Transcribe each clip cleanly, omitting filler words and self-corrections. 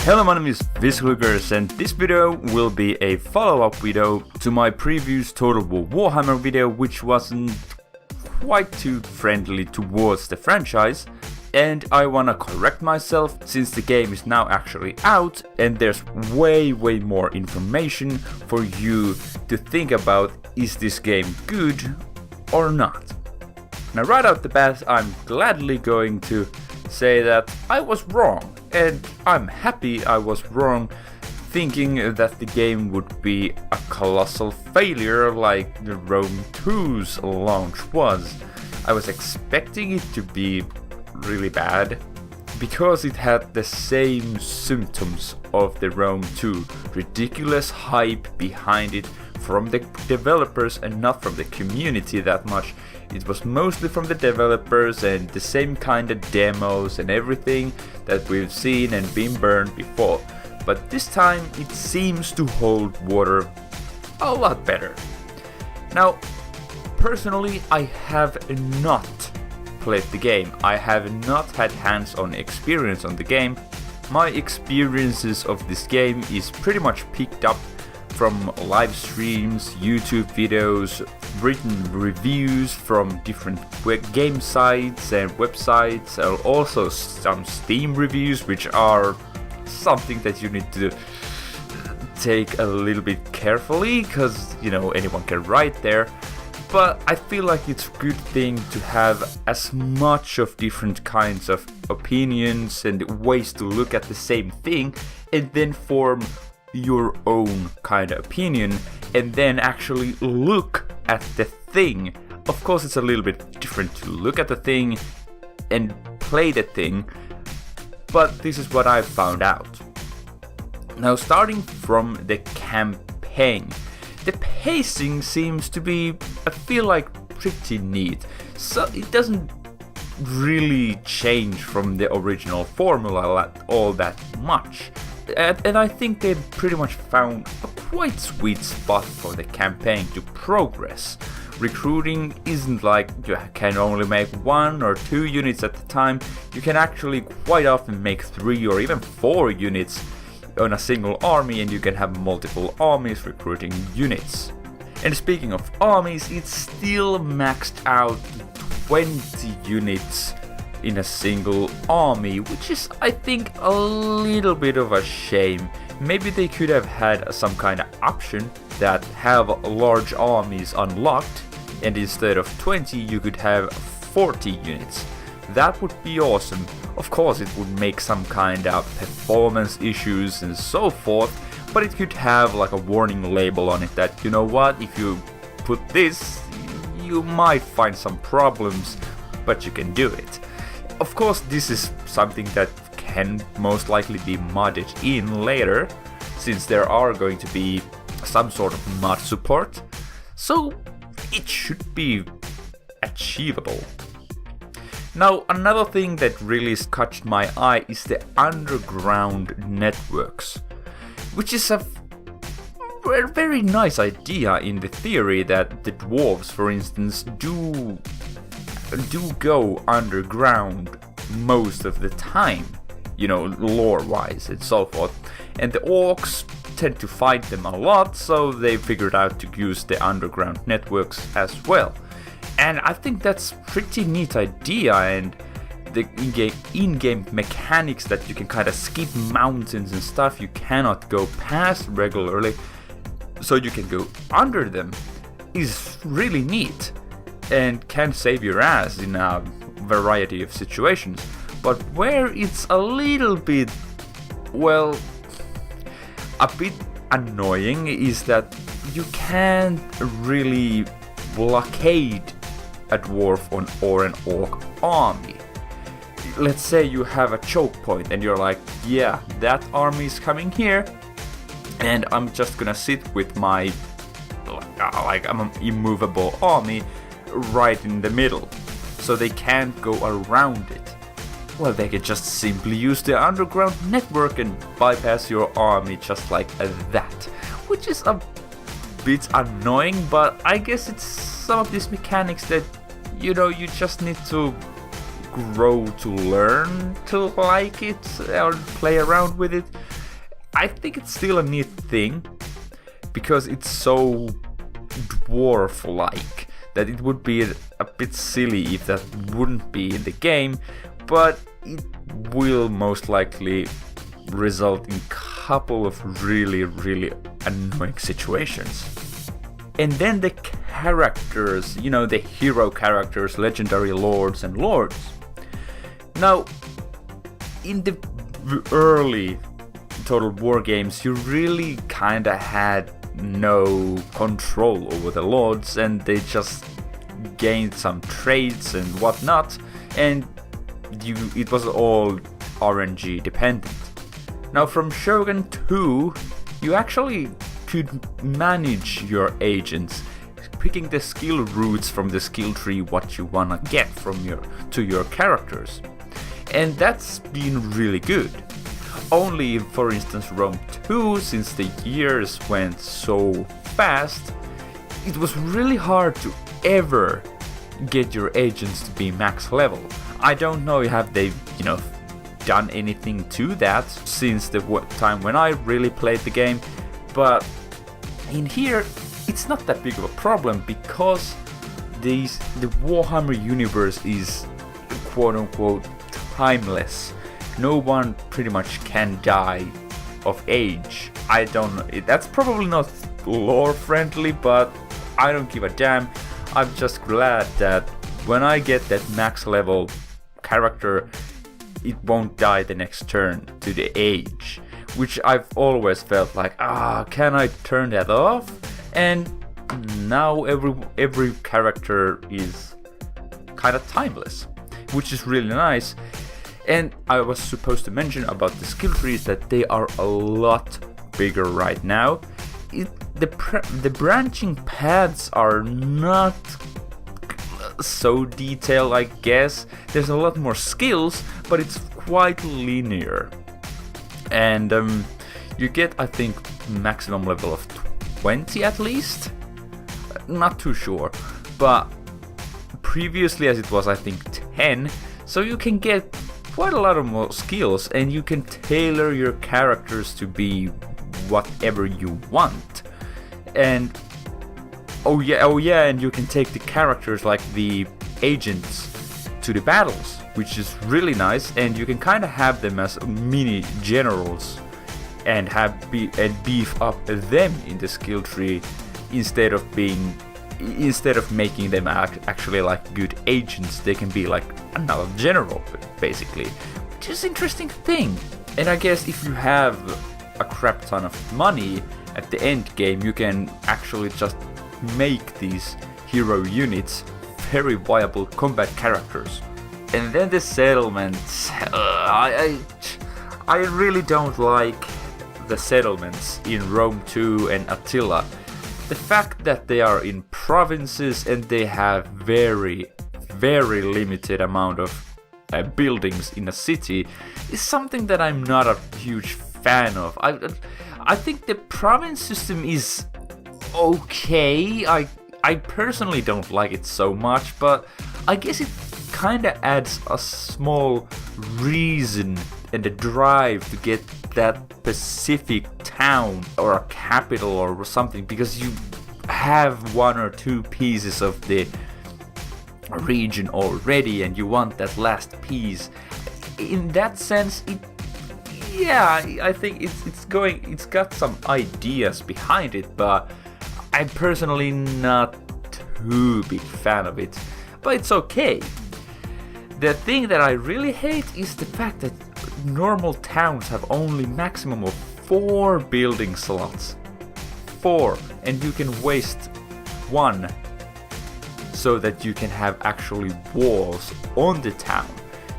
Hello, my name is Visluggers, and this video will be a follow-up video to my previous Total War Warhammer video, which wasn't quite too friendly towards the franchise. And I wanna correct myself, since the game is now actually out and there's way more information for you to think about, is this game good or not? Now right out the bat, I'm gladly going to say that I was wrong, and I'm happy I was wrong, thinking that the game would be a colossal failure like the Rome 2's launch was. I was expecting it to be really bad because it had the same symptoms of the Rome 2, ridiculous hype behind it from the developers and not from the community that much. It was mostly from the developers and the same kind of demos and everything that we've seen and been burned before. But this time it seems to hold water a lot better. Now, personally, I have not played the game. I have not had hands-on experience on the game. My experiences of this game is pretty much picked up from live streams, YouTube videos, written reviews from different game sites and websites, and also some Steam reviews, which are something that you need to take a little bit carefully, because, you know, anyone can write there. But I feel like it's a good thing to have as much of different kinds of opinions and ways to look at the same thing, and then form your own kind of opinion, and then actually look at the thing. Of course, it's a little bit different to look at the thing and play the thing, but this is what I've found out. Now, starting from the campaign, the pacing seems to be, I feel like, pretty neat. So it doesn't really change from the original formula all that much. And I think they pretty much found a quite sweet spot for the campaign to progress. Recruiting isn't like you can only make 1 or 2 units at a time. You can actually quite often make 3 or even 4 units on a single army, and you can have multiple armies recruiting units. And speaking of armies, it's still maxed out to 20 units in a single army, which is, I think, a little bit of a shame. Maybe they could have had some kind of option that have large armies unlocked, and instead of 20 you could have 40 units. That would be awesome. Of course, it would make some kind of performance issues and so forth, but it could have like a warning label on it that, you know what, if you put this, you might find some problems, but you can do it. Of course, this is something that can most likely be modded in later, since there are going to be some sort of mod support, so it should be achievable. Now, another thing that really caught my eye is the underground networks, which is a very nice idea in the theory that the dwarves, for instance, do go underground most of the time, you know, lore-wise and so forth. And the orcs tend to fight them a lot, so they figured out to use the underground networks as well. And I think that's a pretty neat idea, and the in-game mechanics that you can kind of skip mountains and stuff you cannot go past regularly, so you can go under them, is really neat and can save your ass in a variety of situations. But where it's a little bit, well, a bit annoying is that you can't really blockade a dwarf or an orc army. Let's say you have a choke point and you're like, yeah, that army is coming here, and I'm just gonna sit with my like I'm an immovable army right in the middle, so they can't go around it. Well, they can just simply use the underground network and bypass your army just like that, which is a bit annoying, but I guess it's some of these mechanics that, you know, you just need to grow to learn to like it or play around with it. I think it's still a neat thing because it's so dwarf-like that it would be a bit silly if that wouldn't be in the game, but it will most likely result in a couple of really annoying situations. And then the characters, the hero characters, legendary lords and lords. Now, in the early Total War games, you really kinda had no control over the lords, and they just gained some traits and whatnot, and it was all RNG dependent. Now from Shogun 2, you actually could manage your agents, picking the skill roots from the skill tree what you wanna get from your characters. And that's been really good. Only, for instance, Rome 2, since the years went so fast, it was really hard to ever get your agents to be max level. I don't know have they, done anything to that since the time when I really played the game, but in here it's not that big of a problem because the Warhammer universe is quote-unquote timeless. No one pretty much can die of age. I don't know, that's probably not lore friendly, but I don't give a damn. I'm just glad that when I get that max level character, it won't die the next turn to the age, which I've always felt like, can I turn that off? And now every character is kind of timeless, which is really nice. And I was supposed to mention about the skill trees that they are a lot bigger right now. The branching paths are not so detailed, I guess. There's a lot more skills, but it's quite linear. And you get, I think, maximum level of 20 at least? Not too sure. But previously, as it was, I think 10, so you can get quite a lot of more skills, and you can tailor your characters to be whatever you want. And oh yeah, and you can take the characters like the agents to the battles, which is really nice, and you can kind of have them as mini generals and beef up them in the skill tree instead of making them actually like good agents. They can be like another general basically, which is an interesting thing. And I guess if you have a crap ton of money at the end game, you can actually just make these hero units very viable combat characters. And then the settlements. I really don't like the settlements in Rome 2 and Attila. The fact that they are in provinces and they have very limited amount of buildings in a city is something that I'm not a huge fan of. I think the province system is okay. I personally don't like it so much, but I guess it kinda adds a small reason and a drive to get that specific town or a capital or something, because you have one or two pieces of the region already and you want that last piece. In that sense, I think it's got some ideas behind it, but I'm personally not too big fan of it. But it's okay. The thing that I really hate is the fact that normal towns have only maximum of 4 building slots. 4, and you can waste 1 so that you can have actually walls on the town.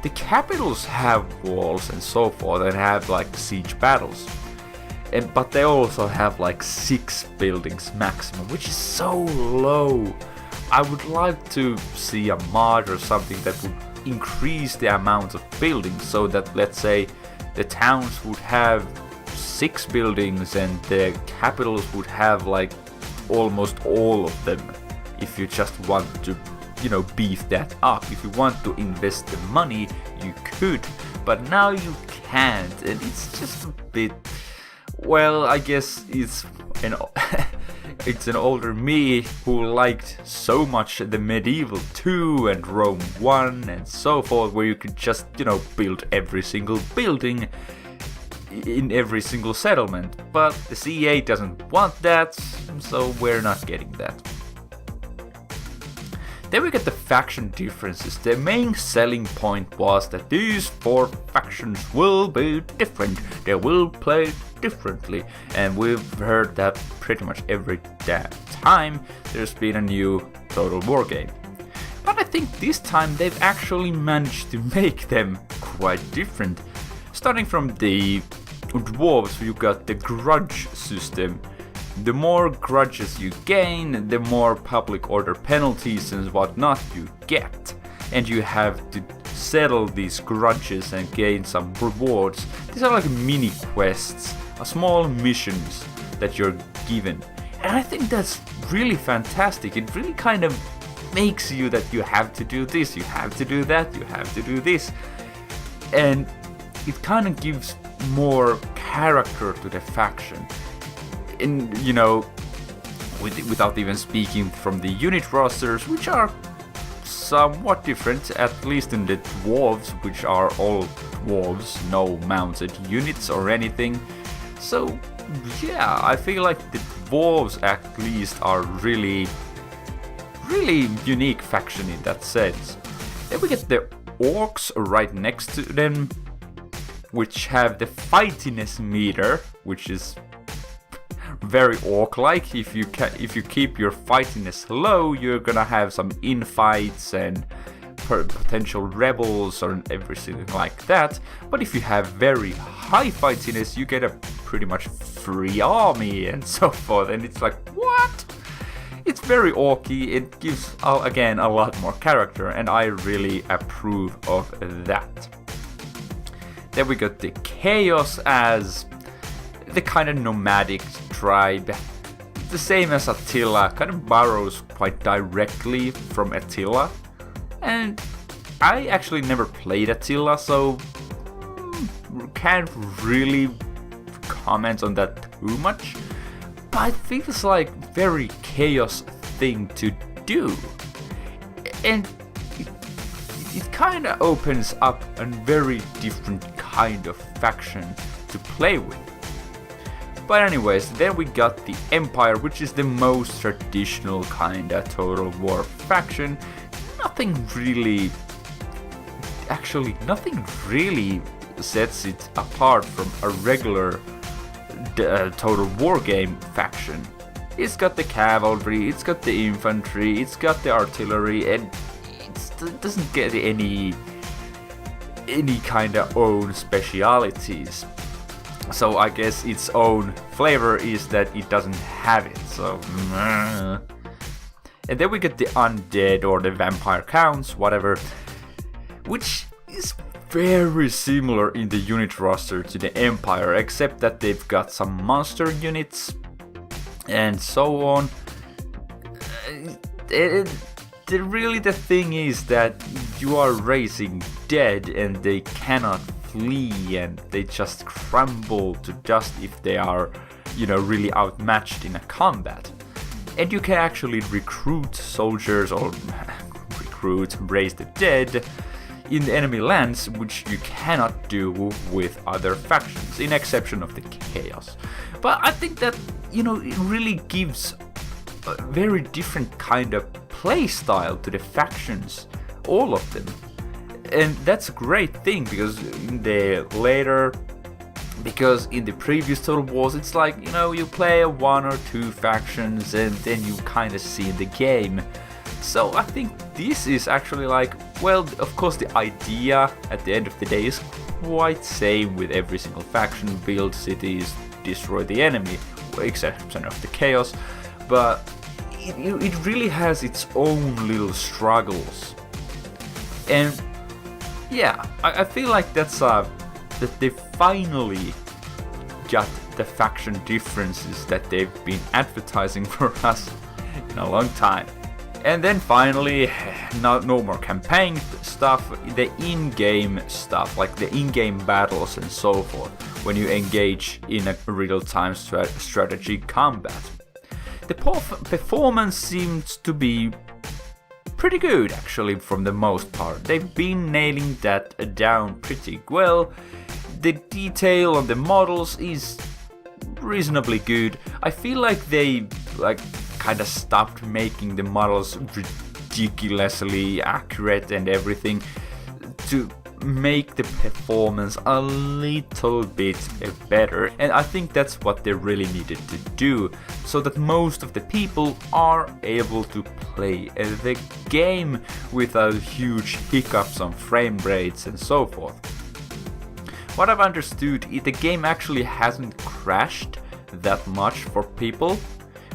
The capitals have walls and so forth and have like siege battles. But they also have like 6 buildings maximum, which is so low. I would like to see a mod or something that would increase the amount of buildings so that, let's say, the towns would have 6 buildings and the capitals would have like almost all of them. If you just want to, beef that up. If you want to invest the money, you could, but now you can't, and it's just a bit, well, I guess it's an it's an older me who liked so much the Medieval 2 and Rome 1 and so forth, where you could just, build every single building in every single settlement. But the CA doesn't want that, so we're not getting that. Then we get the faction differences. The main selling point was that these 4 factions will be different. They will play differently. And we've heard that pretty much every damn time there's been a new Total War game. But I think this time they've actually managed to make them quite different. Starting from the dwarves, you got the grudge system. The more grudges you gain, the more public order penalties and whatnot you get. And you have to settle these grudges and gain some rewards. These are like mini quests, small missions that you're given. And I think that's really fantastic. It really kind of makes you that you have to do this, you have to do that, you have to do this. And it kind of gives more character to the faction. And, without even speaking from the unit rosters, which are somewhat different, at least in the dwarves, which are all dwarves, no mounted units or anything. So, yeah, I feel like the dwarves at least are really unique faction in that sense. Then we get the orcs right next to them, which have the fightiness meter, which is very orc-like. If you keep your fightiness low, you're gonna have some infights and potential rebels or everything like that. But if you have very high fightiness, you get a pretty much free army and so forth. And it's like, what? It's very orky. It gives again a lot more character, and I really approve of that. Then we got the chaos as the kind of nomadic tribe, the same as Attila, kind of borrows quite directly from Attila. And I actually never played Attila, so can't really comment on that too much. But it feels like very chaos thing to do. And it kind of opens up a very different kind of faction to play with. But anyways, then we got the Empire, which is the most traditional kind of Total War faction. Nothing really sets it apart from a regular Total War game faction. It's got the cavalry, it's got the infantry, it's got the artillery, and it doesn't get any kind of own specialities. So I guess its own flavor is that it doesn't have it. So, and then we get the undead or the vampire counts, whatever, which is very similar in the unit roster to the Empire, except that they've got some monster units and so on. The thing is that you are raising dead and they cannot flee, and they just crumble to dust if they are, really outmatched in a combat. And you can actually recruit soldiers or raise the dead in the enemy lands, which you cannot do with other factions, in exception of the chaos. But I think that, it really gives a very different kind of play style to the factions, all of them. And that's a great thing, because in the previous Total Wars, it's like, you play 1 or 2 factions and then you kind of see the game. So I think this is actually like, well, of course the idea at the end of the day is quite same with every single faction: build cities, destroy the enemy, exception of the chaos. But it really has its own little struggles. And yeah, I feel like that they finally got the faction differences that they've been advertising for us in a long time. And then finally, no more campaign stuff, the in-game stuff, like the in-game battles and so forth. when you engage in a real-time strategy combat. The performance seems to be pretty good actually from the most part. They've been nailing that down pretty well. The detail on the models is reasonably good. I feel like they kind of stopped making the models ridiculously accurate and everything to make the performance a little bit better, and I think that's what they really needed to do, so that most of the people are able to play the game without huge hiccups on frame rates and so forth. What I've understood is the game actually hasn't crashed that much for people,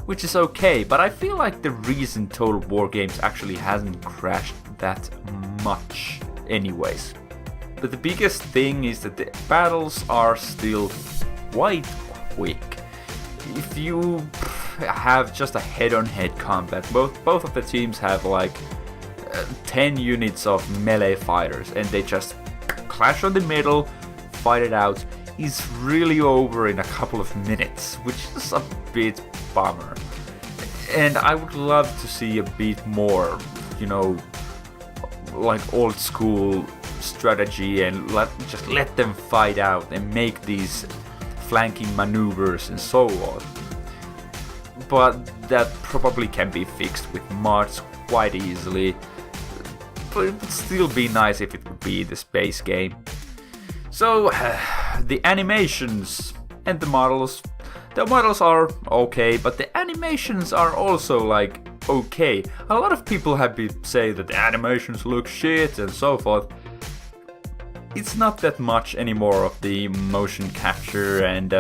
which is okay, but I feel like the recent Total War games actually hasn't crashed that much anyways. But the biggest thing is that the battles are still quite quick. If you have just a head-on-head combat, both of the teams have like 10 units of melee fighters, and they just clash on the middle, fight it out. It's really over in a couple of minutes, which is a bit bummer. And I would love to see a bit more, like old school strategy, and just let them fight out and make these flanking maneuvers and so on. But that probably can be fixed with mods quite easily. But it would still be nice if it would be the space game. So the animations and the models are okay, but the animations are also like okay. A lot of people have been saying that the animations look shit and so forth. It's not that much anymore of the motion capture, and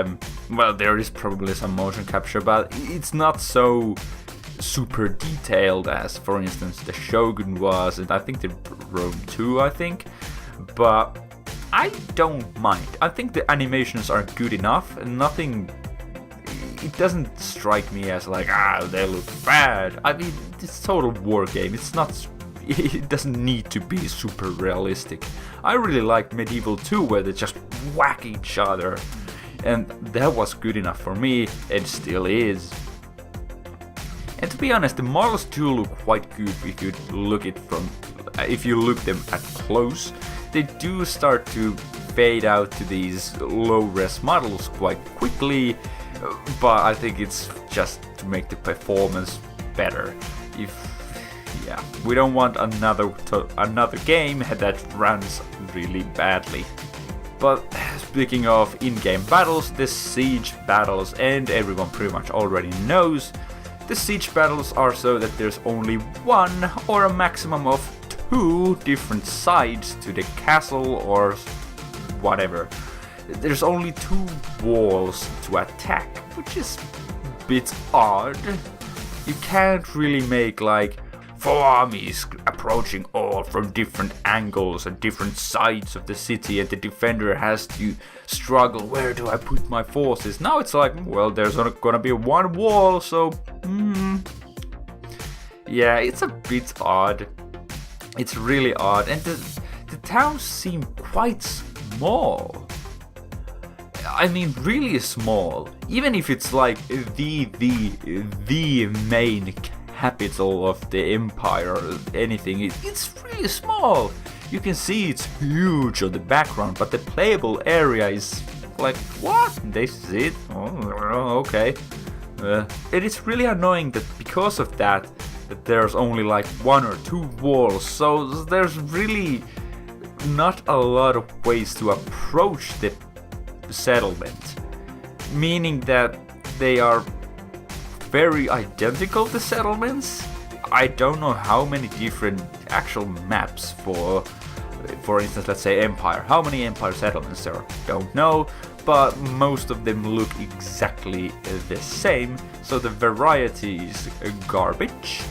well, there is probably some motion capture, but it's not so super detailed as, for instance, the Shogun was, and I think the Rome 2, but I don't mind. I think the animations are good enough, and it doesn't strike me as like, they look bad. I mean, it's a Total War game. It doesn't need to be super realistic. I really like Medieval 2, where they just whack each other, and that was good enough for me, and still is. And to be honest, the models do look quite good if you look them at close. They do start to fade out to these low-res models quite quickly, but I think it's just to make the performance better. We don't want another game that runs really badly. But speaking of in-game battles, the siege battles, and everyone pretty much already knows, the siege battles are so that there's only one or a maximum of 2 different sides to the castle or whatever. There's only 2 walls to attack, which is a bit odd. You can't really make like 4 armies approaching all from different angles and different sides of the city, and the defender has to struggle, where do I put my forces? Now it's like, well, there's gonna be one wall, so yeah, it's a bit odd. It's really odd, and the towns seem quite small. I mean, really small. Even if it's like the main capital of the empire or anything, it's really small. You can see it's huge on the background, but the playable area is like, what? This is it? Oh, okay. And it's really annoying that because of that there's only like 1 or 2 walls, so there's really not a lot of ways to approach the settlement, meaning that they are very identical, the settlements. I don't know how many different actual maps for instance, let's say Empire. How many Empire settlements there are? Don't know, but most of them look exactly the same, so the variety is garbage,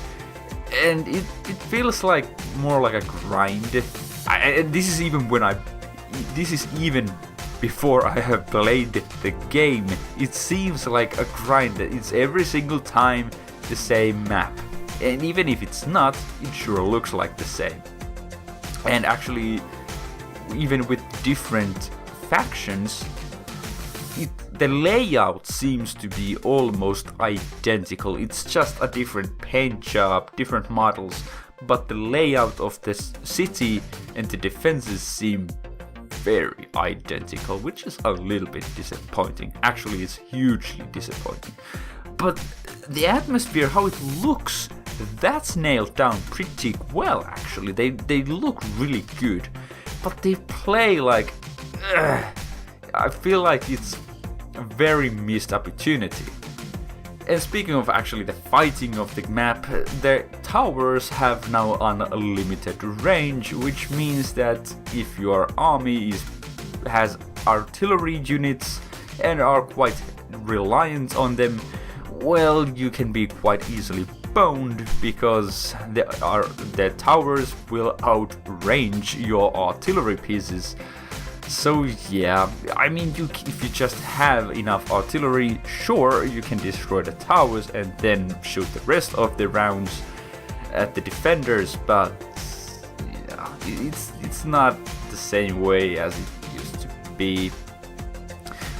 and it feels like more like a grind. This is even before I have played the game. It seems like a grind. It's every single time the same map, and even if it's not, it sure looks like the same. And actually, even with different factions, the layout seems to be almost identical. It's just a different paint job, different models, but the layout of the city and the defenses seem very identical, which is a little bit disappointing. Actually, it's hugely disappointing. But the atmosphere, how it looks, that's nailed down pretty well, actually. They look really good, but they play like... I feel like it's a very missed opportunity. And speaking of actually the fighting of the map, the towers have now an unlimited range, which means that if your army has artillery units and are quite reliant on them, well, you can be quite easily boned because the towers will outrange your artillery pieces. So yeah, I mean, if you just have enough artillery, sure, you can destroy the towers and then shoot the rest of the rounds at the defenders, but yeah, it's not the same way as it used to be.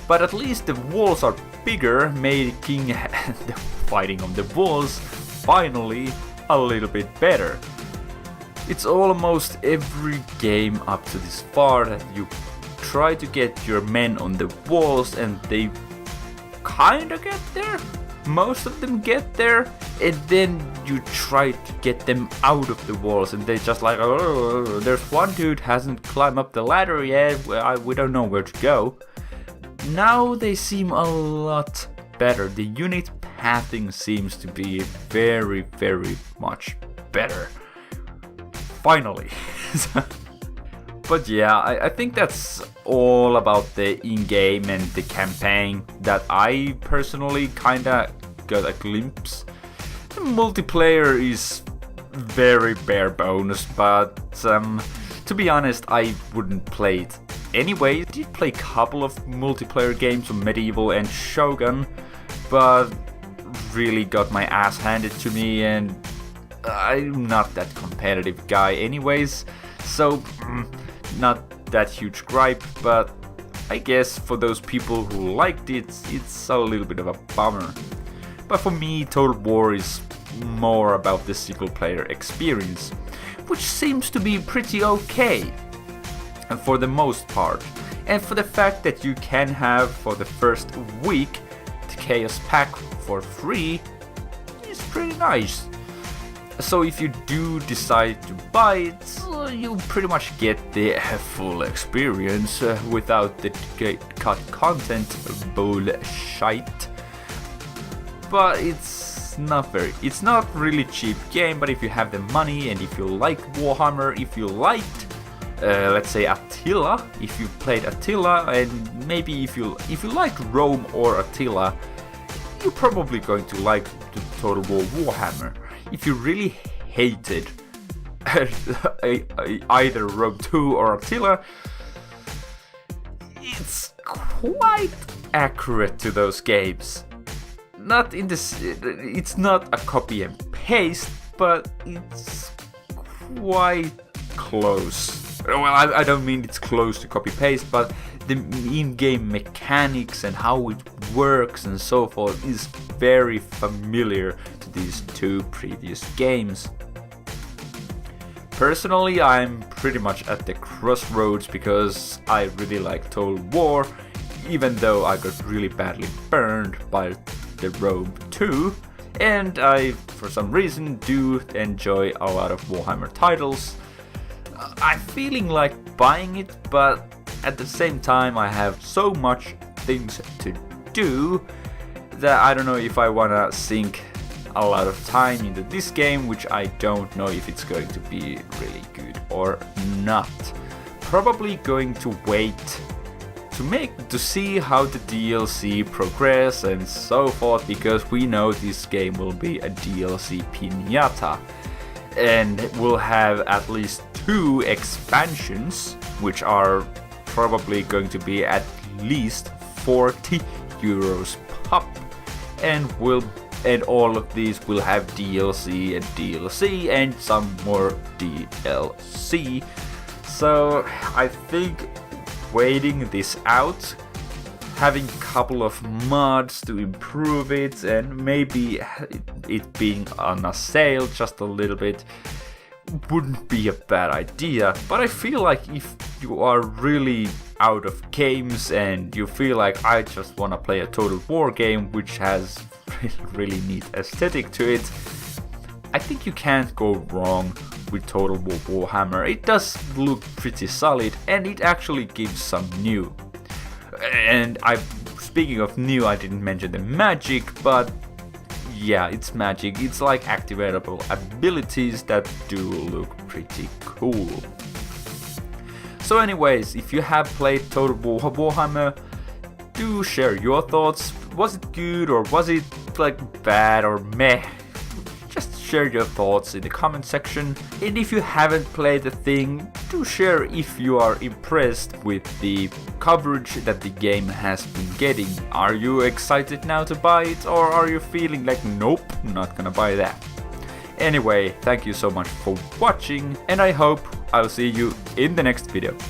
But at least the walls are bigger, making the fighting on the walls finally a little bit better. It's almost every game up to this far that you try to get your men on the walls and they kinda get there. Most of them get there, and then you try to get them out of the walls and they just like, oh, there's one dude hasn't climbed up the ladder yet, we don't know where to go. Now they seem a lot better. The unit pathing seems to be very, very much better. Finally. But yeah, I think that's all about the in-game and the campaign that I personally kinda got a glimpse. The multiplayer is very bare bones, but to be honest, I wouldn't play it anyway. I did play a couple of multiplayer games on Medieval and Shogun, but really got my ass handed to me, and I'm not that competitive guy anyways, so not that huge gripe, but I guess for those people who liked it, it's a little bit of a bummer. But for me, Total War is more about the single player experience, which seems to be pretty okay for the most part, and for the fact that you can have for the first week the Chaos Pack for free is pretty nice. So if you do decide to buy it, you pretty much get the full experience without the cut content bullshit. But it's not really cheap game, but if you have the money and if you like Warhammer, if you liked let's say Attila, if you played Attila, and maybe if you liked Rome or Attila, you're probably going to like the Total War Warhammer. If you really hated either Rome 2 or Attila, it's quite accurate to those games. Not in this, it's not a copy and paste, but it's quite close. Well, I don't mean it's close to copy paste, but the in-game mechanics and how it works and so forth is very familiar to these two previous games. Personally, I'm pretty much at the crossroads because I really like Total War, even though I got really badly burned by the Rome 2, and I, for some reason, do enjoy a lot of Warhammer titles. I'm feeling like buying it, but at the same time I have so much things to do that I don't know if I wanna sink a lot of time into this game, which I don't know if it's going to be really good or not. Probably going to wait to see how the DLC progress and so forth, because we know this game will be a DLC piñata and will have at least 2 expansions, which are probably going to be at least 40 euros pop, and all of these will have DLC and some more DLC. So I think waiting this out having a couple of mods to improve it, and maybe it being on a sale just a little bit wouldn't be a bad idea. But I feel like if you are really out of games and you feel like I just want to play a Total War game which has really neat aesthetic to it, I think you can't go wrong with Total War Warhammer. It does look pretty solid, and it actually gives some new. And speaking of new, I didn't mention the magic, but yeah, it's magic. It's like activatable abilities that do look pretty cool. So anyways, if you have played Total War Warhammer, do share your thoughts. Was it good, or was it like bad or meh? Just share your thoughts in the comment section. And if you haven't played the thing, do share if you are impressed with the coverage that the game has been getting. Are you excited now to buy it, or are you feeling like nope, not gonna buy that? Anyway, thank you so much for watching, and I hope I'll see you in the next video.